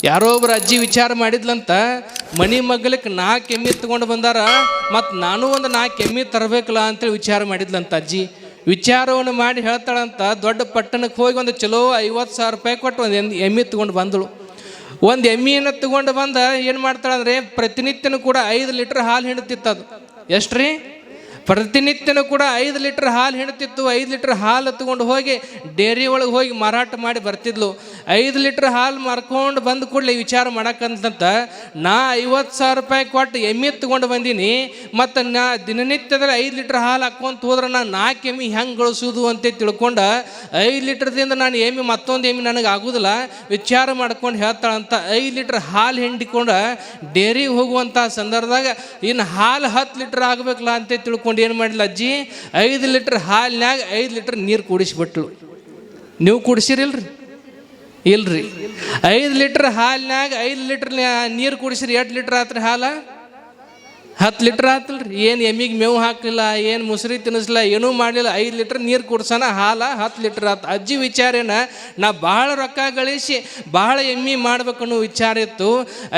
ಯಾರೋ ಒಬ್ರು ಅಜ್ಜಿ ವಿಚಾರ ಮಾಡಿದ್ಲಂತ, ಮನಿ ಮಗ್ಲಕ್ಕೆ 4 ಎಮ್ಮೆ ತಗೊಂಡು ಬಂದಾರ, ಮತ್ತು ನಾನು ಒಂದು 4 ಎಮ್ಮೆ ತರಬೇಕಲ್ಲ ಅಂತೇಳಿ ವಿಚಾರ ಮಾಡಿದ್ಲಂತ ಅಜ್ಜಿ. ವಿಚಾರವನ್ನು ಮಾಡಿ ಹೇಳ್ತಾಳಂತ, ದೊಡ್ಡ ಪಟ್ಟಣಕ್ಕೆ ಹೋಗಿ ಒಂದು ಚಲೋ 50,000 ರೂಪಾಯಿ ಕೊಟ್ಟು ಒಂದು ಎಮ್ಮೆ ತೊಗೊಂಡು ಬಂದಳು. ಒಂದು ಎಮ್ಮೆಯನ್ನು ತೊಗೊಂಡು ಬಂದ ಏನು ಮಾಡ್ತಾಳಂದ್ರೆ, ಪ್ರತಿನಿತ್ಯನೂ ಕೂಡ 5 ಲೀಟ್ರ್ ಹಾಲು ಹಿಂಡ್ತಿತ್ತದು. ಎಷ್ಟು ರೀ? ಪ್ರತಿನಿತ್ಯನೂ ಕೂಡ 5 ಲೀಟ್ರ್ ಹಾಲು ಹಿಂಡ್ತಿತ್ತು. 5 ಲೀಟ್ರ್ ಹಾಲು ತೊಗೊಂಡು ಹೋಗಿ ಡೇರಿ ಒಳಗೆ ಹೋಗಿ ಮಾರಾಟ ಮಾಡಿ ಬರ್ತಿದ್ಲು. 5 ಲೀಟ್ರ್ ಹಾಲು ಮಾರ್ಕೊಂಡು ಬಂದ ಕೂಡಲೇ ವಿಚಾರ ಮಾಡಕ್ಕಂತ, ನಾ 50,000 ರೂಪಾಯಿ ಕೊಟ್ಟು ಎಮ್ಮೆ ತೊಗೊಂಡು ಬಂದೀನಿ, ಮತ್ತು ನಾ ದಿನನಿತ್ಯದಲ್ಲಿ 5 ಲೀಟ್ರ್ ಹಾಲು ಹಾಕ್ಕೊಂತ ಹೋದ್ರೆ ನಾನು 4 ಎಮ್ಮೆ ಹೆಂಗೆ ಗಳಿಸೋದು ಅಂತ ತಿಳ್ಕೊಂಡು 5 ಲೀಟ್ರದಿಂದ ನಾನು ಎಮ್ಮೆ ಮತ್ತೊಂದು ಎಮ್ಮೆ ನನಗೆ ಆಗೋದಿಲ್ಲ ವಿಚಾರ ಮಾಡ್ಕೊಂಡು ಹೇಳ್ತಾಳಂತ. 5 ಲೀಟ್ರ್ ಹಾಲು ಹಿಂಡಿಕೊಂಡು ಡೇರಿಗೆ ಹೋಗುವಂಥ ಸಂದರ್ಭದಾಗ ಇನ್ನು ಹಾಲು 10 ಲೀಟ್ರ್ ಆಗಬೇಕಲ್ಲ ಅಂತ ತಿಳ್ಕೊಂಡು ಏನು ಮಾಡಿಲ್ಲ ಅಜ್ಜಿ, 5 ಲೀಟ್ರ್ ಹಾಲಿನಾಗ 5 ಲೀಟ್ರ್ ನೀರು ಕೂಡಿಸ್ಬಿಟ್ಲು. ನೀವು ಕುಡಿಸಿರಿಲ್ರಿ? ಇಲ್ರಿ. 5 ಲೀಟ್ರ್ ಹಾಲಿನಾಗ 5 ಲೀಟ್ರ್ ನೀರು ಕುಡಿಸಿರಿ, 8 ಲೀಟ್ರ್ ಆತ್ರಿ ಹಾಲು? 10 ಲೀಟ್ರ್ ಆತಲ್ರಿ. ಏನು ಎಮ್ಮಿಗೆ ಮೇವು ಹಾಕಲಿಲ್ಲ, ಏನು ಮುಸ್ರಿ ತಿನ್ನಿಸ್ಲಿಲ್ಲ, ಏನೂ ಮಾಡಲಿಲ್ಲ. 5 ಲೀಟ್ರ್ ನೀರು ಕುಡ್ಸೋಣ, ಹಾಲು 10 ಲೀಟ್ರ್ ಆತು. ಅಜ್ಜಿ ವಿಚಾರ ಏನ, ನಾ ಭಾಳ ರೊಕ್ಕ ಗಳಿಸಿ ಭಾಳ ಎಮ್ಮೆ ಮಾಡ್ಬೇಕನ್ನೋ ವಿಚಾರ ಇತ್ತು.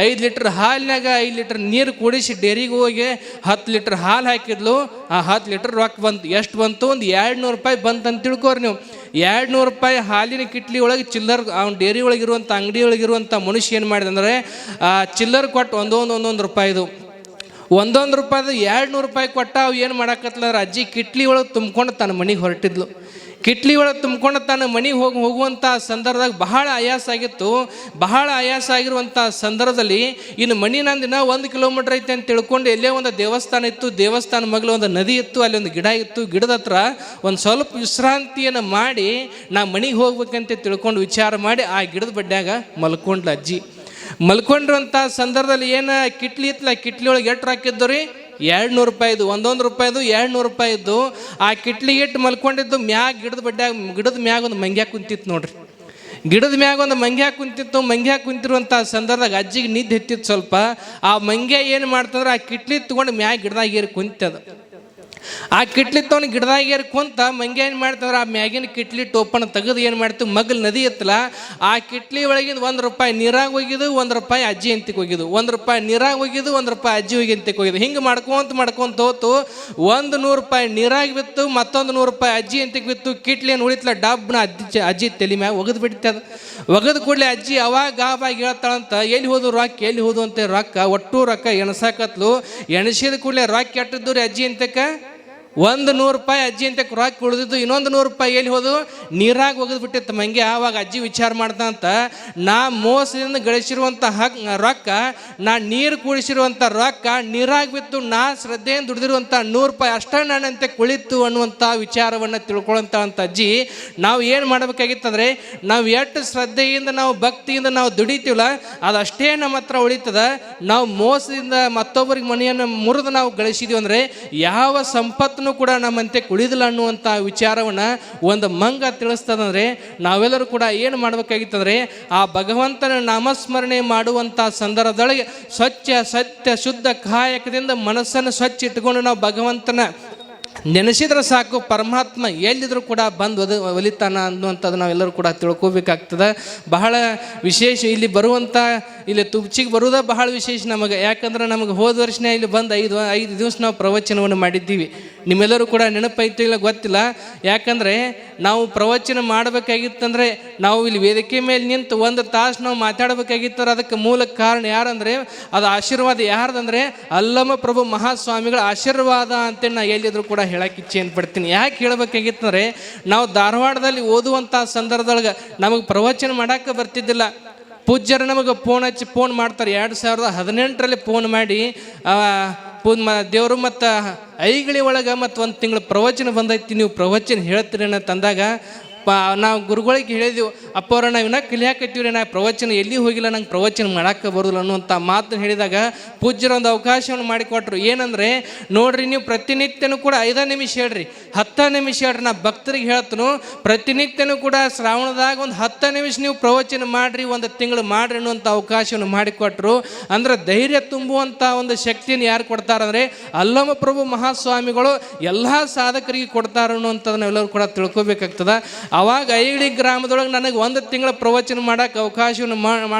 5 ಲೀಟ್ರ್ ಹಾಲಿನಾಗ 5 ಲೀಟ್ರ್ ನೀರು ಕುಡಿಸಿ ಡೇರಿಗೆ ಹೋಗಿ 10 ಲೀಟ್ರ್ ಹಾಲು ಹಾಕಿದ್ಲು. ಆ 10 ಲೀಟ್ರ್ ರೊಕ್ಕ ಬಂತು. ಎಷ್ಟು ಬಂತು? ಒಂದು 200 ರೂಪಾಯಿ ಬಂತಂತ ತಿಳ್ಕೋರಿ ನೀವು. 200 ರೂಪಾಯಿ ಹಾಲಿನ ಕಿಟ್ಲಿ ಒಳಗೆ ಚಿಲ್ಲರ್, ಅವ್ನು ಡೇರಿ ಒಳಗಿರುವಂಥ ಅಂಗಡಿ ಒಳಗಿರುವಂಥ ಮನುಷ್ಯ ಏನು ಮಾಡಿದಂದರೆ, ಚಿಲ್ಲರ್ ಕೊಟ್ಟು ಒಂದೊಂದು ರೂಪಾಯಿದು, 1 ರೂಪಾಯಿದು 200 ರೂಪಾಯಿ ಕೊಟ್ಟ. ಅವು ಏನು ಮಾಡಕತ್ಲಾರ, ಅಜ್ಜಿ ಕಿಟ್ಲಿ ಒಳಗೆ ತುಂಬ್ಕೊಂಡು ತನ್ನ ಮನೆಗೆ ಹೊರಟಿದ್ಲು. ಕಿಟ್ಲಿ ಒಳಗೆ ತುಂಬ್ಕೊಂಡು ತನ್ನ ಮನೆಗೆ ಹೋಗುವಂಥ ಸಂದರ್ಭದಾಗ ಬಹಳ ಆಯಾಸ ಆಗಿತ್ತು. ಬಹಳ ಆಯಾಸ ಆಗಿರುವಂಥ ಸಂದರ್ಭದಲ್ಲಿ ಇನ್ನು ಮನೆ ನಂದಿನ 1 ಕಿಲೋಮೀಟ್ರ್ ಐತೆ ಅಂತ ತಿಳ್ಕೊಂಡು ಎಲ್ಲೇ ಒಂದು ದೇವಸ್ಥಾನ ಇತ್ತು. ದೇವಸ್ಥಾನ ಮಗ್ಲು ಒಂದು ನದಿ ಇತ್ತು, ಅಲ್ಲಿ ಒಂದು ಗಿಡ ಇತ್ತು. ಗಿಡದ ಹತ್ರ ಒಂದು ಸ್ವಲ್ಪ ವಿಶ್ರಾಂತಿಯನ್ನು ಮಾಡಿ ನಾ ಮನೆಗೆ ಹೋಗ್ಬೇಕಂತ ತಿಳ್ಕೊಂಡು ವಿಚಾರ ಮಾಡಿ ಆ ಗಿಡದ ಬಡ್ಡ್ಯಾಗ ಮಲ್ಕೊಂಡ್ಲ ಅಜ್ಜಿ. ಮಲ್ಕೊಂಡಿರುವಂಥ ಸಂದರ್ಭದಲ್ಲಿ ಏನು ಕಿಟ್ಲಿ ಇತ್ತಲ್ಲ, ಕಿಟ್ಲಿ ಒಳಗೆ ಎಷ್ಟು ಹಾಕಿದ್ದು ರೀ? 200 ರೂಪಾಯಿದು, 1 ರೂಪಾಯಿದು 200 ರೂಪಾಯಿದ್ದು. ಆ ಕಿಟ್ಲಿ ಇಟ್ಟು ಮಲ್ಕೊಂಡಿದ್ದು ಮ್ಯಾಗ ಗಿಡದ ಮ್ಯಾಗ ಒಂದು ಮಂಗ್ಯಾಗ ಕುಂತಿತ್ತು ನೋಡ್ರಿ. ಗಿಡದ ಮ್ಯಾಗ ಒಂದು ಮಂಗ್ಯಾಗ ಕುಂತಿತ್ತು. ಮಂಗ್ಯಾಗ ಕುಂತಿರುವಂಥ ಸಂದರ್ಭದಾಗ ಅಜ್ಜಿಗೆ ನಿದ್ದೆ ಹತ್ತಿತ್ತು ಸ್ವಲ್ಪ. ಆ ಮಂಗ್ಯ ಏನು ಮಾಡ್ತಂದ್ರೆ, ಆ ಕಿಟ್ಲಿ ತೊಗೊಂಡು ಮ್ಯಾಗ ಗಿಡದಾಗ ಏರಿ ಕುಂತದ. ಆ ಕಿಟ್ಲಿ ತೊಗೊಂಡು ಗಿಡದಾಗ ಏರಿ ಕುಂತ ಮಂಗ್ಯ ಏನು ಮಾಡ್ತಂದ್ರೆ, ಆ ಮ್ಯಾಗಿನ ಕಿಟ್ಲಿ ಟೋಪನ ತೆಗೆದು ಏನು ಮಾಡ್ತೀವಿ, ಮಗ್ಲು ನದಿ ಇತ್ತಲ್ಲ, ಆ ಕಿಟ್ಲಿ ಒಳಗಿಂದ 1 ರೂಪಾಯಿ ನೀರಾಗ ಹೋಗಿದ್ದು, 1 ರೂಪಾಯಿ ಅಜ್ಜಿ ಅಂತಿಗೆ ಹೋಗಿದ್ದು, 1 ರೂಪಾಯಿ ನೀರಾಗ ಹೋಗಿದ್ದು, 1 ರೂಪಾಯಿ ಅಜ್ಜಿ ಹೋಗಿ ಅಂತಿಗೆ ಹೋಗಿದ್ದು. ಹಿಂಗೆ ಮಾಡ್ಕೊಂತ ಹೋತು. 100 ರೂಪಾಯಿ ನೀರಾಗಿ ಬಿತ್ತು, ಮತ್ತೊಂದು 100 ರೂಪಾಯಿ ಅಜ್ಜಿ ಅಂತಿಗೆ ಬಿತ್ತು. ಕಿಟ್ಲಿ ಏನು ಉಳಿತಲ್ಲ, ಡಬ್ನ ಅಜ್ಜಿ ತಲೆ ಮ್ಯಾಗ ಒಗದು ಬಿಡ್ತದ. ಒಗದು ಕೂಡಲೇ ಅಜ್ಜಿ ಅವಾಗ ಗಾಬಾಗಿ ಹೇಳ್ತಾಳಂತ, ಎಲ್ಲಿ ಹೋದು ರೊಕ್ಕ, ಎಲ್ಲಿ ಹೋದು ಅಂತ ರೊಕ್ಕ ಒಟ್ಟು ರೊಕ್ಕ ಎಣಸಾಕತ್ಲು. ಎಣಸಿದ ಕೂಡಲೇ ರೊಕ್ಕ ಎಟ್ಟಿದ್ದು ರೀ ಅಜ್ಜಿ ಅಂತಕ್ಕೆ? 100 ರೂಪಾಯಿ ಅಜ್ಜಿ ಅಂತ ರೊಕ್ಕ ಉಳಿದಿದ್ದು. ಇನ್ನೊಂದು 100 ರೂಪಾಯಿ ಎಲ್ಲಿ ಹೋದು? ನೀರಾಗ ಒಗದು ಬಿಟ್ಟಿತ್ತು ಮಂಗೆ. ಆವಾಗ ಅಜ್ಜಿ ವಿಚಾರ ಮಾಡ್ದಂತ, ನಾ ಮೋಸದಿಂದ ಗಳಿಸಿರುವಂಥ ರೊಕ್ಕ, ನಾ ನೀರು ಕೂಡಿಸಿರುವಂಥ ರೊಕ್ಕ ನೀರಾಗ ಬಿತ್ತು, ನಾ ಶ್ರದ್ಧೆಯಿಂದ ದುಡಿದಿರುವಂಥ 100 ರೂಪಾಯಿ ಅಷ್ಟೇ ನಾನಂತೆ ಕುಳಿತು ಅನ್ನುವಂಥ ವಿಚಾರವನ್ನು ತಿಳ್ಕೊಳ್ಳೋಂಥ ಅಜ್ಜಿ. ನಾವು ಏನು ಮಾಡಬೇಕಾಗಿತ್ತಂದರೆ, ನಾವು ಎಷ್ಟು ಶ್ರದ್ಧೆಯಿಂದ ನಾವು ಭಕ್ತಿಯಿಂದ ನಾವು ದುಡಿತೀವಲ್ಲ, ಅದಷ್ಟೇ ನಮ್ಮ ಹತ್ರ ಉಳಿತದ. ನಾವು ಮೋಸದಿಂದ ಮತ್ತೊಬ್ಬರಿಗೆ ಮನೆಯನ್ನು ಮುರಿದು ನಾವು ಗಳಿಸಿದೀವಿ ಅಂದರೆ ಯಾವ ಸಂಪತ್ತು ಕೂಡ ನಮ್ಮಂತೆ ಕುಳಿದಿಲ್ಲ ಅನ್ನುವಂಥ ವಿಚಾರವನ್ನು ಒಂದು ಮಂಗ ತಿಳಿಸ್ತದಂದರೆ, ನಾವೆಲ್ಲರೂ ಕೂಡ ಏನು ಮಾಡಬೇಕಾಗಿತ್ತಂದರೆ, ಆ ಭಗವಂತನ ನಾಮಸ್ಮರಣೆ ಮಾಡುವಂಥ ಸಂದರ್ಭದೊಳಗೆ ಸ್ವಚ್ಛ ಸತ್ಯ ಶುದ್ಧ ಕಾಯಕದಿಂದ ಮನಸ್ಸನ್ನು ಸ್ವಚ್ಛ ಇಟ್ಕೊಂಡು ನಾವು ಭಗವಂತನ ನೆನೆಸಿದ್ರೆ ಸಾಕು, ಪರಮಾತ್ಮ ಎಲ್ಲಿದ್ರೂ ಕೂಡ ಬಂದು ಒಲಿತಾನ ಅನ್ನುವಂಥದ್ದು ನಾವೆಲ್ಲರೂ ಕೂಡ ತಿಳ್ಕೋಬೇಕಾಗ್ತದೆ. ಬಹಳ ವಿಶೇಷ ಇಲ್ಲಿ ಬರುವಂಥ, ಇಲ್ಲಿ ತುಬ್ಚಿಗೆ ಬರುವುದೇ ಬಹಳ ವಿಶೇಷ ನಮಗೆ. ಯಾಕಂದ್ರೆ ನಮಗೆ ಹೋದ ವರ್ಷನೇ ಇಲ್ಲಿ ಬಂದು 5 ದಿವಸ ನಾವು ಪ್ರವಚನವನ್ನು ಮಾಡಿದ್ದೀವಿ. ನಿಮ್ಮೆಲ್ಲರೂ ಕೂಡ ನೆನಪೈತು ಇಲ್ಲ ಗೊತ್ತಿಲ್ಲ. ಯಾಕಂದರೆ ನಾವು ಪ್ರವಚನ ಮಾಡಬೇಕಾಗಿತ್ತಂದರೆ ನಾವು ಇಲ್ಲಿ ವೇದಿಕೆ ಮೇಲೆ ನಿಂತು 1 ತಾಸು ನಾವು ಮಾತಾಡಬೇಕಾಗಿತ್ತಾರೆ. ಅದಕ್ಕೆ ಮೂಲ ಕಾರಣ ಯಾರಂದರೆ, ಅದು ಆಶೀರ್ವಾದ ಯಾರ್ದಂದರೆ ಅಲ್ಲಮ ಪ್ರಭು ಮಹಾಸ್ವಾಮಿಗಳ ಆಶೀರ್ವಾದ ಅಂತೇಳಿ ನಾ ಎಲ್ಲಿದ್ರು ಕೂಡ ಹೇಳಕ್ಕೆ ಇಚ್ಛೆ ಪಡ್ತೀನಿ. ಯಾಕೆ ಹೇಳಬೇಕಾಗಿತ್ತಂದರೆ, ನಾವು ಧಾರವಾಡದಲ್ಲಿ ಓದುವಂಥ ಸಂದರ್ಭದೊಳಗೆ ನಮಗೆ ಪ್ರವಚನ ಮಾಡೋಕ್ಕೆ ಬರ್ತಿದ್ದಿಲ್ಲ. ಪೂಜ್ಯರು ನಮಗೆ ಫೋನ್ ಮಾಡ್ತಾರೆ. 2018ರಲ್ಲಿ ಫೋನ್ ಮಾಡಿ, ದೇವರು ಮತ್ತು ಐಗಳಿ ಒಳಗೆ ಮತ್ತು 1 ತಿಂಗಳು ಪ್ರವಚನ ಬಂದೈತಿ, ನೀವು ಪ್ರವಚನ ಹೇಳ್ತೀರಿ ಅಂತಂದಾಗ ನಾವು ಗುರುಗಳಿಗೆ ಹೇಳಿದೆವು, ಅಪ್ಪವ್ರ ನಾವು ಇನ್ನೂ ಕಲಿಯಾಕತ್ತೀವ್ರಿ, ನಾ ಪ್ರವಚನ ಎಲ್ಲಿ ಹೋಗಿಲ್ಲ, ನಂಗೆ ಪ್ರವಚನ ಮಾಡೋಕ್ಕೆ ಬರೋದಿಲ್ಲ ಅನ್ನುವಂಥ ಮಾತನ್ನು ಹೇಳಿದಾಗ ಪೂಜ್ಯರು ಒಂದು ಅವಕಾಶವನ್ನು ಮಾಡಿಕೊಟ್ರು. ಏನಂದರೆ, ನೋಡ್ರಿ ನೀವು ಪ್ರತಿನಿತ್ಯನೂ ಕೂಡ 5 ನಿಮಿಷ ಹೇಳ್ರಿ, 10 ನಿಮಿಷ ಹೇಳ್ರಿ. ನಾ ಭಕ್ತರಿಗೆ ಹೇಳ್ತನು, ಪ್ರತಿನಿತ್ಯನೂ ಕೂಡ ಶ್ರಾವಣದಾಗ ಒಂದು 10 ನಿಮಿಷ ನೀವು ಪ್ರವಚನ ಮಾಡಿರಿ, 1 ತಿಂಗಳು ಮಾಡಿರಿ ಅನ್ನುವಂಥ ಅವಕಾಶವನ್ನು ಮಾಡಿಕೊಟ್ರು. ಅಂದ್ರೆ ಧೈರ್ಯ ತುಂಬುವಂಥ ಒಂದು ಶಕ್ತಿಯನ್ನು ಯಾರು ಕೊಡ್ತಾರಂದರೆ ಅಲ್ಲಮ ಪ್ರಭು ಮಹಾಸ್ವಾಮಿಗಳು ಎಲ್ಲ ಸಾಧಕರಿಗೆ ಕೊಡ್ತಾರೆ ಅನ್ನುವಂಥದ್ದು ನಾವೆಲ್ಲರೂ ಕೂಡ ತಿಳ್ಕೊಬೇಕಾಗ್ತದೆ. ಅವಾಗ ಐಳಿ ಗ್ರಾಮದೊಳಗೆ ನನಗೆ 1 ತಿಂಗಳ ಪ್ರವಚನ ಮಾಡೋಕೆ ಅವಕಾಶವನ್ನು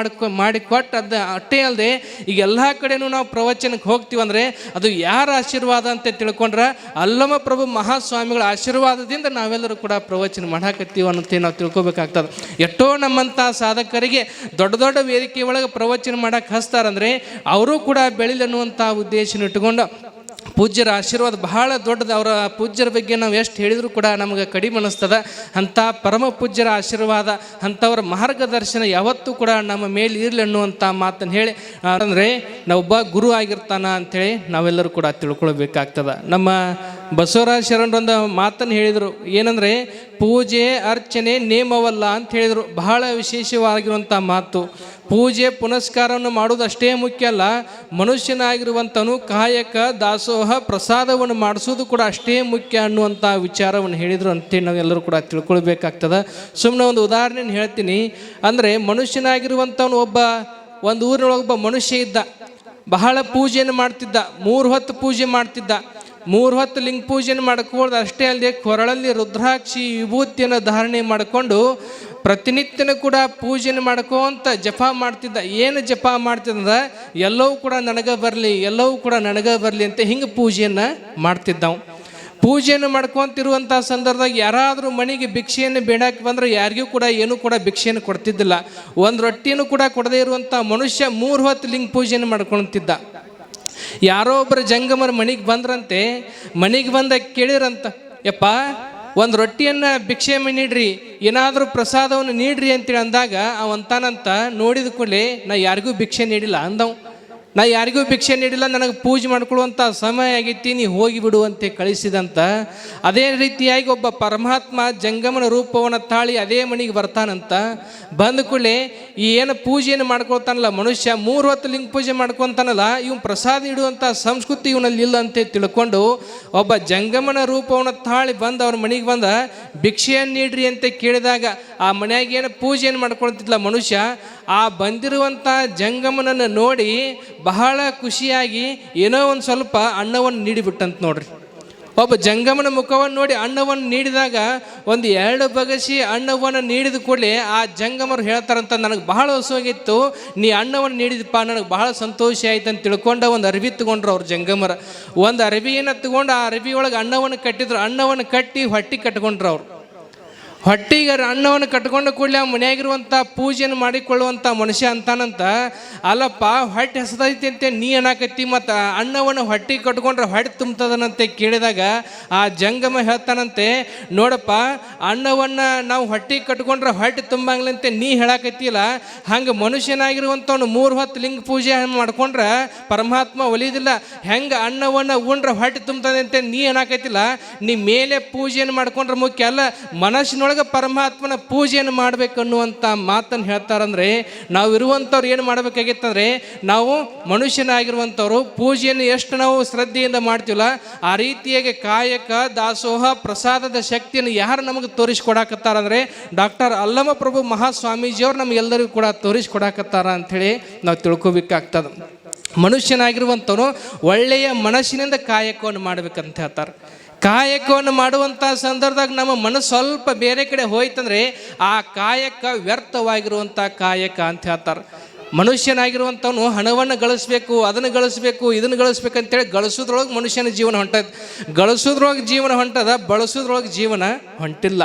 ಮಾಡಿಕೊಟ್ಟು ಅದು ಅಷ್ಟೇ ಅಲ್ಲದೆ ಈಗ ಎಲ್ಲ ಕಡೆನೂ ನಾವು ಪ್ರವಚನಕ್ಕೆ ಹೋಗ್ತೀವಂದರೆ ಅದು ಯಾರ ಆಶೀರ್ವಾದ ಅಂತ ತಿಳ್ಕೊಂಡ್ರೆ ಅಲ್ಲಮ ಪ್ರಭು ಮಹಾಸ್ವಾಮಿಗಳ ಆಶೀರ್ವಾದದಿಂದ ನಾವೆಲ್ಲರೂ ಕೂಡ ಪ್ರವಚನ ಮಾಡಾಕತ್ತೀವಿ ಅನ್ನೋಂತೆ ನಾವು ತಿಳ್ಕೊಬೇಕಾಗ್ತದೆ. ಎಷ್ಟೋ ನಮ್ಮಂಥ ಸಾಧಕರಿಗೆ ದೊಡ್ಡ ದೊಡ್ಡ ವೇದಿಕೆ ಒಳಗೆ ಪ್ರವಚನ ಮಾಡೋಕೆ ಹಚ್ತಾರಂದರೆ ಅವರು ಕೂಡ ಬೆಳಿಲಿ ಅನ್ನುವಂಥ ಉದ್ದೇಶನ ಇಟ್ಟುಕೊಂಡು ಪೂಜ್ಯರ ಆಶೀರ್ವಾದ ಬಹಳ ದೊಡ್ಡದು. ಅವರ ಪೂಜ್ಯರ ಬಗ್ಗೆ ನಾವು ಎಷ್ಟು ಹೇಳಿದರೂ ಕೂಡ ನಮಗೆ ಕಡಿಮೆ ಅನ್ನಿಸ್ತದೆ. ಅಂಥ ಪರಮ ಪೂಜ್ಯರ ಆಶೀರ್ವಾದ, ಅಂಥವ್ರ ಮಾರ್ಗದರ್ಶನ ಯಾವತ್ತೂ ಕೂಡ ನಮ್ಮ ಮೇಲೆ ಇರಲಿ ಅನ್ನುವಂಥ ಮಾತನ್ನು ಹೇಳಿ, ಅಂದರೆ ನಾವೊಬ್ಬ ಗುರು ಆಗಿರ್ತಾನ ಅಂಥೇಳಿ ನಾವೆಲ್ಲರೂ ಕೂಡ ತಿಳ್ಕೊಳ್ಬೇಕಾಗ್ತದೆ. ನಮ್ಮ ಬಸವರಾಜ ಶರಣರೊಂದು ಮಾತನ್ನು ಹೇಳಿದರು, ಏನಂದರೆ ಪೂಜೆ ಅರ್ಚನೆ ನೇಮವಲ್ಲ ಅಂತ ಹೇಳಿದರು. ಬಹಳ ವಿಶೇಷವಾಗಿರುವಂಥ ಮಾತು. ಪೂಜೆ ಪುನಸ್ಕಾರವನ್ನು ಮಾಡೋದು ಅಷ್ಟೇ ಮುಖ್ಯ ಅಲ್ಲ, ಮನುಷ್ಯನಾಗಿರುವಂಥನು ಕಾಯಕ ದಾಸೋಹ ಪ್ರಸಾದವನ್ನು ಮಾಡಿಸೋದು ಕೂಡ ಅಷ್ಟೇ ಮುಖ್ಯ ಅನ್ನುವಂಥ ವಿಚಾರವನ್ನು ಹೇಳಿದರು ಅಂತೇಳಿ ನಾವೆಲ್ಲರೂ ಕೂಡ ತಿಳ್ಕೊಳ್ಬೇಕಾಗ್ತದೆ. ಸುಮ್ಮನೆ ಒಂದು ಉದಾಹರಣೆಯನ್ನು ಹೇಳ್ತೀನಿ. ಅಂದರೆ ಮನುಷ್ಯನಾಗಿರುವಂಥವನು ಒಂದು ಊರಿನೊಳಗೊಬ್ಬ ಮನುಷ್ಯ ಇದ್ದ, ಬಹಳ ಪೂಜೆಯನ್ನು ಮಾಡ್ತಿದ್ದ, 3 ಹೊತ್ತು ಪೂಜೆ ಮಾಡ್ತಿದ್ದ. 3 ಹೊತ್ತು ಲಿಂಗ ಪೂಜೆಯನ್ನು ಮಾಡ್ಕೊಂಡು ಅಷ್ಟೇ ಅಲ್ಲದೆ ಕೊರಳಲ್ಲಿ ರುದ್ರಾಕ್ಷಿ ವಿಭೂತಿಯನ್ನು ಧಾರಣೆ ಮಾಡಿಕೊಂಡು ಪ್ರತಿನಿತ್ಯನೂ ಕೂಡ ಪೂಜೆಯನ್ನು ಮಾಡ್ಕೊಂತ ಜಪ ಮಾಡ್ತಿದ್ದ. ಏನು ಜಪ ಮಾಡ್ತಿದ್ದ? ಎಲ್ಲವೂ ಕೂಡ ನನಗೆ ಬರಲಿ, ಎಲ್ಲವೂ ಕೂಡ ನನಗೆ ಬರಲಿ ಅಂತ ಹಿಂಗೆ ಪೂಜೆಯನ್ನು ಮಾಡ್ತಿದ್ದವು. ಪೂಜೆಯನ್ನು ಮಾಡ್ಕೊತಿರುವಂಥ ಸಂದರ್ಭದಾಗ ಯಾರಾದರೂ ಮನೆಗೆ ಭಿಕ್ಷೆಯನ್ನು ಬೇಡಕ್ಕೆ ಬಂದರೆ ಯಾರಿಗೂ ಕೂಡ ಏನೂ ಕೂಡ ಭಿಕ್ಷೆಯನ್ನು ಕೊಡ್ತಿದ್ದಿಲ್ಲ. ಒಂದು ರೊಟ್ಟಿಯನ್ನು ಕೂಡ ಕೊಡದೇ ಇರುವಂಥ ಮನುಷ್ಯ 3 ಹೊತ್ತು ಲಿಂಗ ಪೂಜೆಯನ್ನು ಮಾಡ್ಕೊಳ್ತಿದ್ದ. ಯಾರೋ ಒಬ್ಬರು ಜಂಗಮರ ಮನೆಗೆ ಬಂದ್ರಂತೆ. ಮನೆಗೆ ಬಂದ ಕೇಳಿರಂತ, ಯಪ್ಪ ಒಂದು ರೊಟ್ಟಿಯನ್ನು ಭಿಕ್ಷೆ ನೀಡ್ರಿ, ಏನಾದರೂ ಪ್ರಸಾದವನ್ನು ನೀಡ್ರಿ ಅಂತೇಳಿ ಅಂದಾಗ ಅವಂತಾನಂತ ನೋಡಿದ ಕೂಡಲೇ ನಾ ಯಾರಿಗೂ ಭಿಕ್ಷೆ ನೀಡಿಲ್ಲ ಅಂದವು. ನಾ ಯಾರಿಗೂ ಭಿಕ್ಷೆ ನೀಡಿಲ್ಲ, ನನಗೆ ಪೂಜೆ ಮಾಡ್ಕೊಳ್ಳುವಂಥ ಸಮಯ ಆಗೈತಿ, ನೀ ಹೋಗಿಬಿಡು ಅಂತ ಕಳಿಸಿದಂತ. ಅದೇ ರೀತಿಯಾಗಿ ಒಬ್ಬ ಪರಮಾತ್ಮ ಜಂಗಮನ ರೂಪವನ್ನು ತಾಳಿ ಅದೇ ಮನೆಗೆ ಬರ್ತಾನಂತ. ಬಂದ ಕೂಡಲೇ ಈ ಏನು ಪೂಜೆಯನ್ನು ಮಾಡ್ಕೊಳ್ತಾನಲ್ಲ ಮನುಷ್ಯ, 3 ಹೊತ್ತು ಲಿಂಗ ಪೂಜೆ ಮಾಡ್ಕೊತಾನಲ್ಲ, ಇವನು ಪ್ರಸಾದ ಇಡುವಂಥ ಸಂಸ್ಕೃತಿ ಇವನಲ್ಲಿ ಇಲ್ಲ ಅಂತ ತಿಳ್ಕೊಂಡು ಒಬ್ಬ ಜಂಗಮನ ರೂಪವನ್ನು ತಾಳಿ ಬಂದು ಅವ್ರ ಮನೆಗೆ ಬಂದ ಭಿಕ್ಷೆಯನ್ನು ನೀಡ್ರಿ ಅಂತ ಕೇಳಿದಾಗ ಆ ಮನೆಯಾಗ ಏನು ಪೂಜೆಯನ್ನು ಮಾಡ್ಕೊಳ್ತಿದ್ಲ ಮನುಷ್ಯ, ಆ ಬಂದಿರುವಂಥ ಜಂಗಮನನ್ನು ನೋಡಿ ಬಹಳ ಖುಷಿಯಾಗಿ ಏನೋ ಒಂದು ಸ್ವಲ್ಪ ಅನ್ನವನ್ನು ನೀಡಿಬಿಟ್ಟಂತ ನೋಡ್ರಿ. ಒಬ್ಬ ಜಂಗಮನ ಮುಖವನ್ನು ನೋಡಿ ಅನ್ನವನ್ನು ನೀಡಿದಾಗ 1-2 ಬಗಸಿ ಅನ್ನವನ್ನು ನೀಡಿದ ಕೂಡಲೇ ಆ ಜಂಗಮರು ಹೇಳ್ತಾರಂತ, ನನಗೆ ಬಹಳ ಹೊಸವಾಗಿತ್ತು, ನೀ ಅನ್ನವನ್ನು ನೀಡಿದಪ್ಪ, ನನಗೆ ಬಹಳ ಸಂತೋಷ ಆಯ್ತು ಅಂತ ತಿಳ್ಕೊಂಡು ಒಂದು ಅರಿವಿ ತಗೊಂಡ್ರು ಅವ್ರು ಜಂಗಮರ. ಒಂದು ಅರಿವಿಯನ್ನು ತಗೊಂಡು ಆ ಅರಿವಿ ಒಳಗೆ ಅನ್ನವನ್ನು ಕಟ್ಟಿದ್ರು. ಅನ್ನವನ್ನು ಕಟ್ಟಿ ಹೊಟ್ಟೆ ಕಟ್ಕೊಂಡ್ರು ಅವ್ರು. ಹೊಟ್ಟಿಗೆ ಅನ್ನವನ್ನು ಕಟ್ಕೊಂಡ ಕೂಡಲೇ ಆ ಮನೆಯಾಗಿರುವಂಥ ಪೂಜೆಯನ್ನು ಮಾಡಿಕೊಳ್ಳುವಂಥ ಮನುಷ್ಯ ಅಂತಾನಂತ, ಅಲ್ಲಪ್ಪ ಹೊಟ್ಟೆ ಹಸದೈತಿ ಅಂತ ನೀ ಅನ್ನಕತ್ತಿ, ಮತ್ತು ಅನ್ನವನ್ನು ಹೊಟ್ಟಿಗೆ ಕಟ್ಕೊಂಡ್ರೆ ಹೊಟ್ಟೆ ತುಂಬ್ತದನಂತೆ ಕೇಳಿದಾಗ ಆ ಜಂಗಮ ಹೇಳ್ತಾನಂತೆ, ನೋಡಪ್ಪ ಅನ್ನವನ್ನು ನಾವು ಹೊಟ್ಟಿಗೆ ಕಟ್ಕೊಂಡ್ರೆ ಹೊಟ್ಟೆ ತುಂಬಂಗ್ಲಂತೆ ನೀ ಹೇಳಕತ್ತಿಲ್ಲ, ಹಂಗೆ ಮನುಷ್ಯನಾಗಿರುವಂಥವ್ನು 3 ಹೊತ್ತು ಲಿಂಗ ಪೂಜೆ ಮಾಡ್ಕೊಂಡ್ರೆ ಪರಮಾತ್ಮ ಒಲಿಯೋದಿಲ್ಲ, ಹೆಂಗೆ ಅನ್ನವನ್ನು ಉಂಡ್ರೆ ಹೊಟ್ಟೆ ತುಂಬ್ತದೆ ಅಂತ ನೀ ಅನ್ನಕತ್ತಿಲ್ಲ, ನೀ ಮೇಲೆ ಪೂಜೆಯನ್ನು ಮಾಡ್ಕೊಂಡ್ರೆ ಮುಖ್ಯ ಅಲ್ಲ, ಮನಸ್ಸಿನೊಳಗೆ ಪರಮಾತ್ಮನ ಪೂಜೆಯನ್ನು ಮಾಡಬೇಕು ಅನ್ನುವಂಥ ಮಾತನ್ನು ಹೇಳ್ತಾರಂದ್ರೆ, ನಾವು ಇರುವಂಥವ್ರು ಏನು ಮಾಡಬೇಕಾಗಿತ್ತಂದ್ರೆ, ನಾವು ಮನುಷ್ಯನಾಗಿರುವಂಥವ್ರು ಪೂಜೆಯನ್ನು ಎಷ್ಟು ನಾವು ಶ್ರದ್ಧೆಯಿಂದ ಮಾಡ್ತೀವಲ್ಲ ಆ ರೀತಿಯಾಗಿ ಕಾಯಕ ದಾಸೋಹ ಪ್ರಸಾದದ ಶಕ್ತಿಯನ್ನು ಯಾರು ನಮಗೆ ತೋರಿಸ್ಕೊಡಾಕತ್ತಾರಂದ್ರೆ ಡಾಕ್ಟರ್ ಅಲ್ಲಮ ಪ್ರಭು ಮಹಾಸ್ವಾಮೀಜಿಯವ್ರು ನಮಗೆಲ್ಲರಿಗೂ ಕೂಡ ತೋರಿಸ್ಕೊಡಾಕತ್ತಾರ ಅಂಥೇಳಿ ನಾವು ತಿಳ್ಕೊಬೇಕಾಗ್ತದೆ. ಮನುಷ್ಯನಾಗಿರುವಂಥವನು ಒಳ್ಳೆಯ ಮನಸ್ಸಿನಿಂದ ಕಾಯಕವನ್ನು ಮಾಡಬೇಕಂತ ಹೇಳ್ತಾರೆ. ಕಾಯಕವನ್ನು ಮಾಡುವಂಥ ಸಂದರ್ಭದಾಗ ನಮ್ಮ ಮನಸ್ಸು ಸ್ವಲ್ಪ ಬೇರೆ ಕಡೆ ಹೋಯ್ತಂದ್ರೆ ಆ ಕಾಯಕ ವ್ಯರ್ಥವಾಗಿರುವಂಥ ಕಾಯಕ ಅಂತ ಹೇಳ್ತಾರೆ. ಮನುಷ್ಯನಾಗಿರುವಂಥವನು ಹಣವನ್ನು ಗಳಿಸ್ಬೇಕು, ಅದನ್ನು ಗಳಿಸ್ಬೇಕು, ಇದನ್ನು ಗಳಿಸ್ಬೇಕಂತೇಳಿ ಗಳಿಸೋದ್ರೊಳಗೆ ಮನುಷ್ಯನ ಜೀವನ ಹೊಂಟದ. ಗಳಿಸೋದ್ರೊಳಗೆ ಜೀವನ ಹೊಂಟದ, ಬಳಸೋದ್ರೊಳಗೆ ಜೀವನ ಹೊಂಟಿಲ್ಲ.